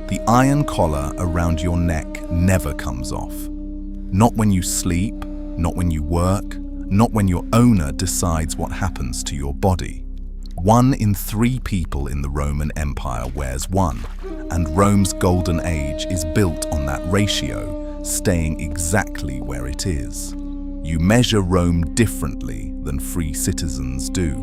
The iron collar around your neck never comes off. Not when you sleep, not when you work, not when your owner decides what happens to your body. 1 in 3 people in the Roman Empire wears one, and Rome's golden age is built on that ratio, staying exactly where it is. You measure Rome differently than free citizens do,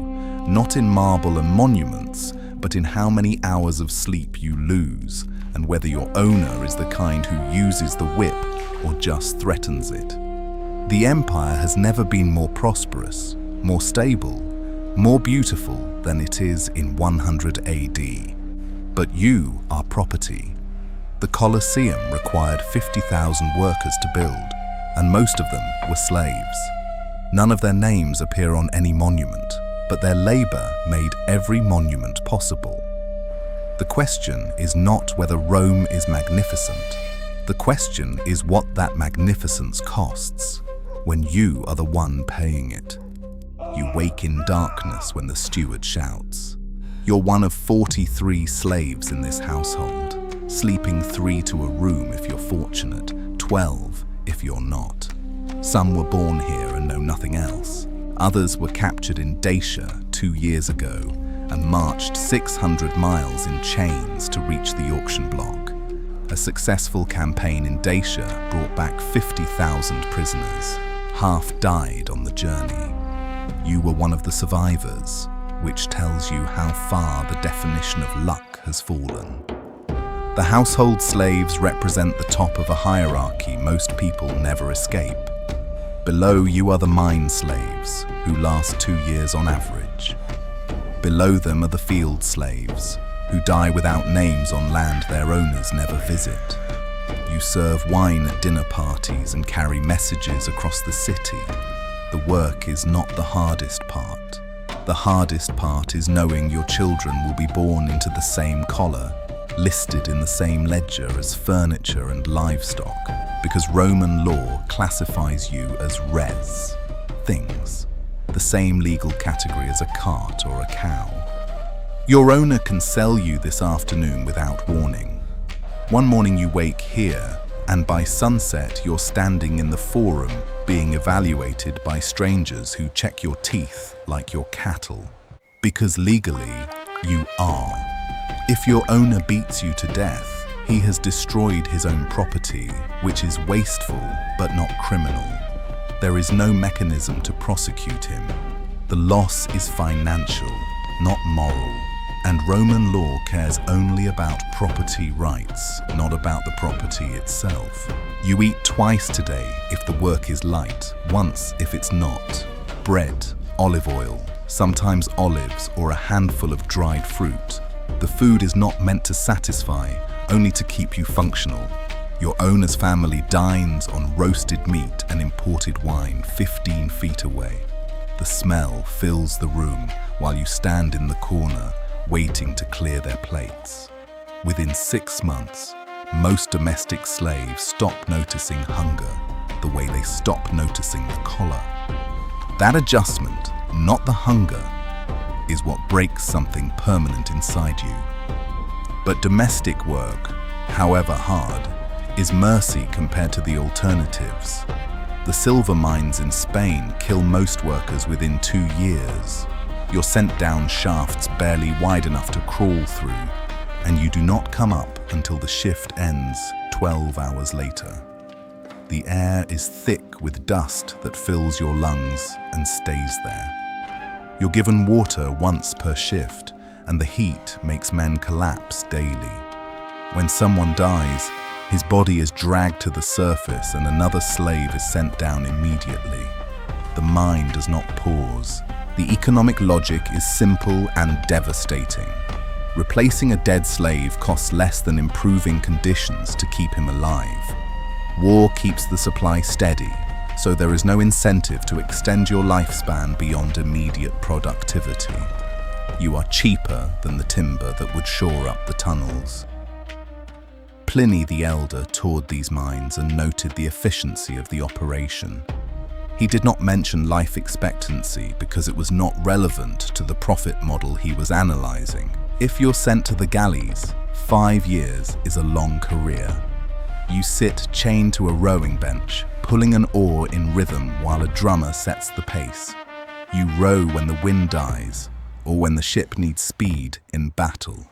not in marble and monuments, but in how many hours of sleep you lose, and whether your owner is the kind who uses the whip or just threatens it. The empire has never been more prosperous, more stable, more beautiful than it is in 100 AD. But you are property. The Colosseum required 50,000 workers to build, and most of them were slaves. None of their names appear on any monument, but their labor made every monument possible. The question is not whether Rome is magnificent. The question is what that magnificence costs, when you are the one paying it. You wake in darkness when the steward shouts. You're one of 43 slaves in this household, sleeping 3 to a room if you're fortunate, 12 if you're not. Some were born here and know nothing else. Others were captured in Dacia 2 years ago and marched 600 miles in chains to reach the auction block. A successful campaign in Dacia brought back 50,000 prisoners. Half died on the journey. You were one of the survivors, which tells you how far the definition of luck has fallen. The household slaves represent the top of a hierarchy most people never escape. Below you are the mine slaves, who last 2 years on average. Below them are the field slaves, who die without names on land their owners never visit. You serve wine at dinner parties and carry messages across the city. The work is not the hardest part. The hardest part is knowing your children will be born into the same collar, listed in the same ledger as furniture and livestock, because Roman law classifies you as res, things, the same legal category as a cart or a cow. Your owner can sell you this afternoon without warning. One morning you wake here, and by sunset you're standing in the forum being evaluated by strangers who check your teeth like your cattle. Because legally, you are. If your owner beats you to death, he has destroyed his own property, which is wasteful but not criminal. There is no mechanism to prosecute him. The loss is financial, not moral. And Roman law cares only about property rights, not about the property itself. You eat twice today if the work is light, once if it's not. Bread, olive oil, sometimes olives or a handful of dried fruit. The food is not meant to satisfy, only to keep you functional. Your owner's family dines on roasted meat and imported wine 15 feet away. The smell fills the room while you stand in the corner, waiting to clear their plates. Within 6 months, most domestic slaves stop noticing hunger the way they stop noticing the collar. That adjustment, not the hunger, is what breaks something permanent inside you. But domestic work, however hard, is mercy compared to the alternatives. The silver mines in Spain kill most workers within 2 years. You're sent down shafts barely wide enough to crawl through, and you do not come up until the shift ends 12 hours later. The air is thick with dust that fills your lungs and stays there. You're given water once per shift, and the heat makes men collapse daily. When someone dies, his body is dragged to the surface and another slave is sent down immediately. The mine does not pause. The economic logic is simple and devastating. Replacing a dead slave costs less than improving conditions to keep him alive. War keeps the supply steady, so there is no incentive to extend your lifespan beyond immediate productivity. You are cheaper than the timber that would shore up the tunnels. Pliny the Elder toured these mines and noted the efficiency of the operation. He did not mention life expectancy because it was not relevant to the profit model he was analyzing. If you're sent to the galleys, 5 years is a long career. You sit chained to a rowing bench, pulling an oar in rhythm while a drummer sets the pace. You row when the wind dies, or when the ship needs speed in battle.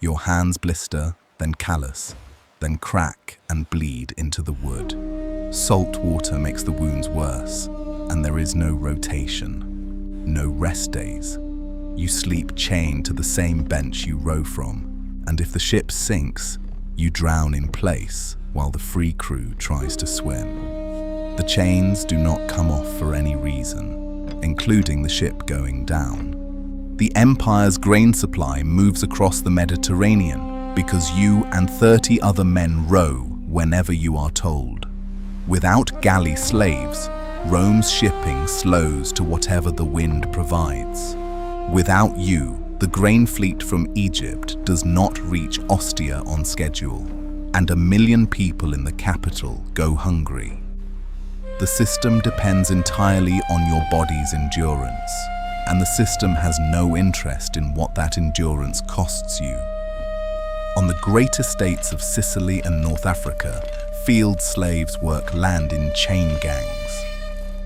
Your hands blister, then callous, then crack and bleed into the wood. Salt water makes the wounds worse, and there is no rotation, no rest days. You sleep chained to the same bench you row from, and if the ship sinks, you drown in place while the free crew tries to swim. The chains do not come off for any reason, including the ship going down. The empire's grain supply moves across the Mediterranean because you and 30 other men row whenever you are told. Without galley slaves, Rome's shipping slows to whatever the wind provides. Without you, the grain fleet from Egypt does not reach Ostia on schedule, and 1 million people in the capital go hungry. The system depends entirely on your body's endurance, and the system has no interest in what that endurance costs you. On the great estates of Sicily and North Africa, field slaves work land in chain gangs.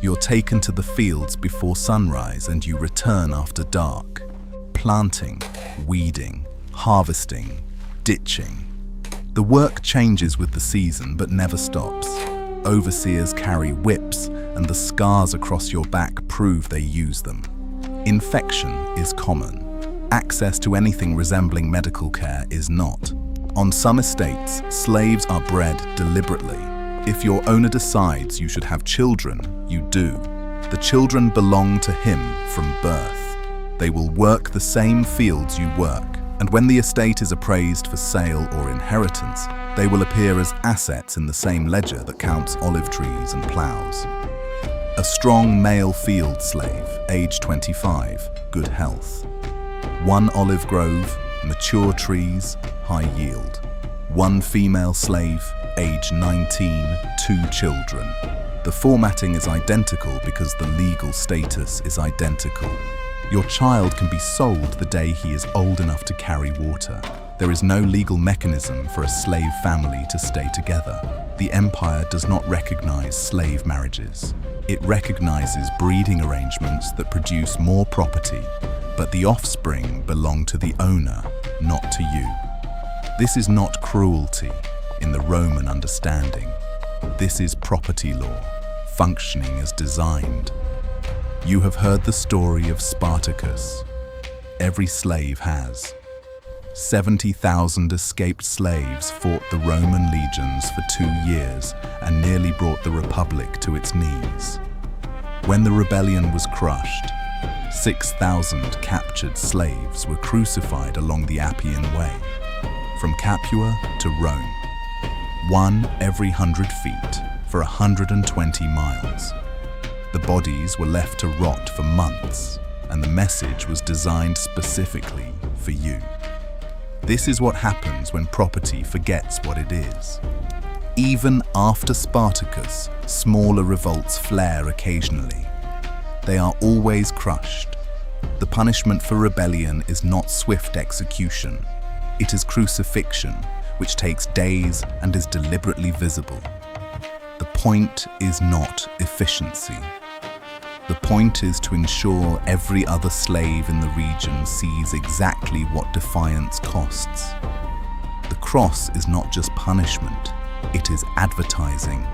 You're taken to the fields before sunrise and you return after dark, planting, weeding, harvesting, ditching. The work changes with the season but never stops. Overseers carry whips and the scars across your back prove they use them. Infection is common. Access to anything resembling medical care is not. On some estates, slaves are bred deliberately. If your owner decides you should have children, you do. The children belong to him from birth. They will work the same fields you work, and when the estate is appraised for sale or inheritance, they will appear as assets in the same ledger that counts olive trees and plows. A strong male field slave, age 25, good health. 1 olive grove, mature trees, high yield. 1 female slave, age 19, 2 children. The formatting is identical because the legal status is identical. Your child can be sold the day he is old enough to carry water. There is no legal mechanism for a slave family to stay together. The empire does not recognize slave marriages. It recognizes breeding arrangements that produce more property, but the offspring belong to the owner, not to you. This is not cruelty in the Roman understanding. This is property law, functioning as designed. You have heard the story of Spartacus. Every slave has. 70,000 escaped slaves fought the Roman legions for 2 years and nearly brought the Republic to its knees. When the rebellion was crushed, 6,000 captured slaves were crucified along the Appian Way, from Capua to Rome. 1 every 100 feet for 120 miles. The bodies were left to rot for months, and the message was designed specifically for you. This is what happens when property forgets what it is. Even after Spartacus, smaller revolts flare occasionally. They are always crushed. The punishment for rebellion is not swift execution. It is crucifixion, which takes days and is deliberately visible. The point is not efficiency. The point is to ensure every other slave in the region sees exactly what defiance costs. The cross is not just punishment, it is advertising.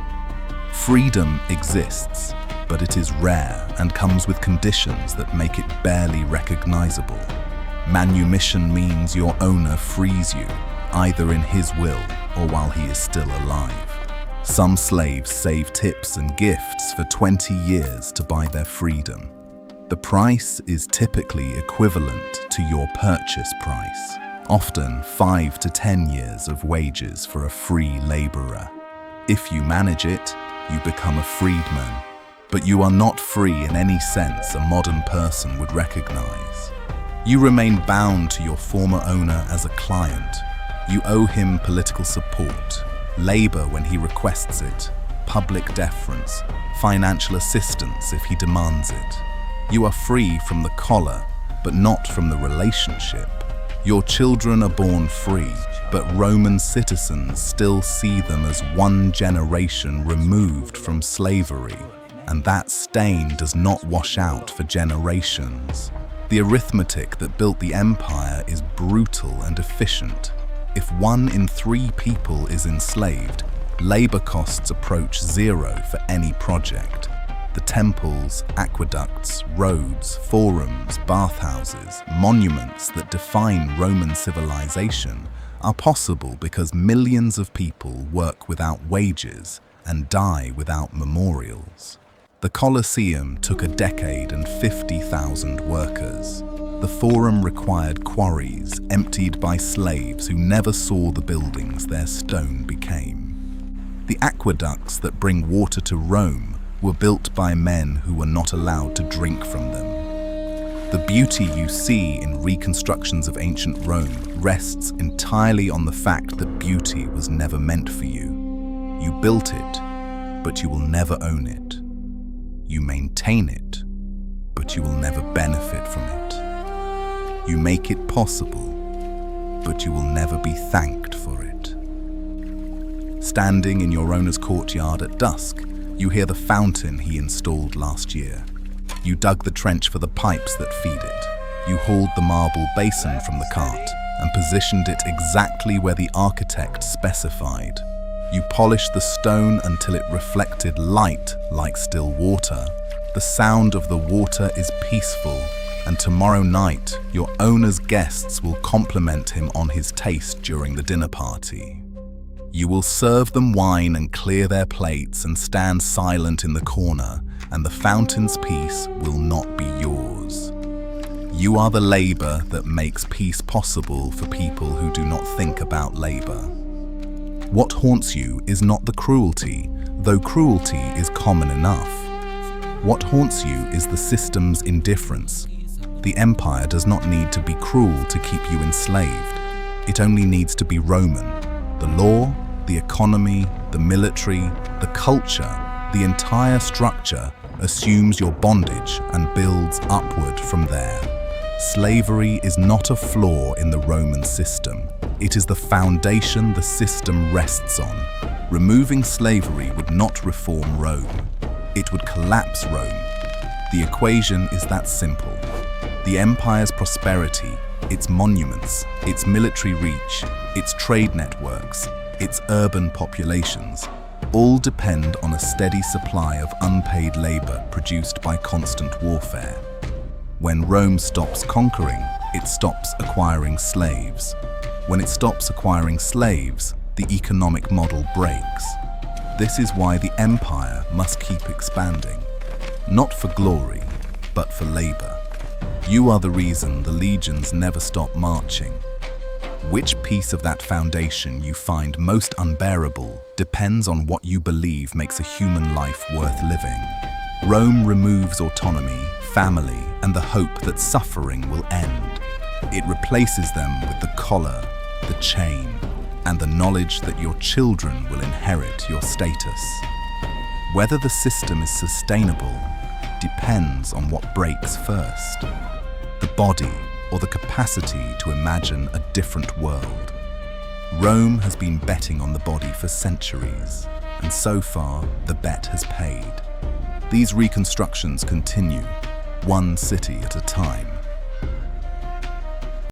Freedom exists, but it is rare and comes with conditions that make it barely recognizable. Manumission means your owner frees you, either in his will or while he is still alive. Some slaves save tips and gifts for 20 years to buy their freedom. The price is typically equivalent to your purchase price, often 5 to 10 years of wages for a free laborer. If you manage it, you become a freedman, but you are not free in any sense a modern person would recognize. You remain bound to your former owner as a client. You owe him political support, labor when he requests it, public deference, financial assistance if he demands it. You are free from the collar, but not from the relationship. Your children are born free, but Roman citizens still see them as one generation removed from slavery, and that stain does not wash out for generations. The arithmetic that built the empire is brutal and efficient. If 1 in 3 people is enslaved, labor costs approach zero for any project. The temples, aqueducts, roads, forums, bathhouses, monuments that define Roman civilization are possible because millions of people work without wages and die without memorials. The Colosseum took a decade and 50,000 workers. The Forum required quarries emptied by slaves who never saw the buildings their stone became. The aqueducts that bring water to Rome were built by men who were not allowed to drink from them. The beauty you see in reconstructions of ancient Rome rests entirely on the fact that beauty was never meant for you. You built it, but you will never own it. You maintain it, but you will never benefit from it. You make it possible, but you will never be thanked for it. Standing in your owner's courtyard at dusk, you hear the fountain he installed last year. You dug the trench for the pipes that feed it. You hauled the marble basin from the cart and positioned it exactly where the architect specified. You polished the stone until it reflected light like still water. The sound of the water is peaceful, and tomorrow night your owner's guests will compliment him on his taste during the dinner party. You will serve them wine and clear their plates and stand silent in the corner, and the fountain's peace will not be yours. You are the labor that makes peace possible for people who do not think about labor. What haunts you is not the cruelty, though cruelty is common enough. What haunts you is the system's indifference. The empire does not need to be cruel to keep you enslaved. It only needs to be Roman. The law, the economy, the military, the culture, the entire structure assumes your bondage and builds upward from there. Slavery is not a flaw in the Roman system. It is the foundation the system rests on. Removing slavery would not reform Rome. It would collapse Rome. The equation is that simple. The empire's prosperity, its monuments, its military reach, its trade networks, its urban populations, all depend on a steady supply of unpaid labor produced by constant warfare. When Rome stops conquering, it stops acquiring slaves. When it stops acquiring slaves, the economic model breaks. This is why the empire must keep expanding, not for glory, but for labor. You are the reason the legions never stop marching. Which piece of that foundation you find most unbearable depends on what you believe makes a human life worth living. Rome removes autonomy, family, and the hope that suffering will end. It replaces them with the collar, the chain, and the knowledge that your children will inherit your status. Whether the system is sustainable depends on what breaks first, the body or the capacity to imagine a different world. Rome has been betting on the body for centuries, and so far the bet has paid. These reconstructions continue, one city at a time.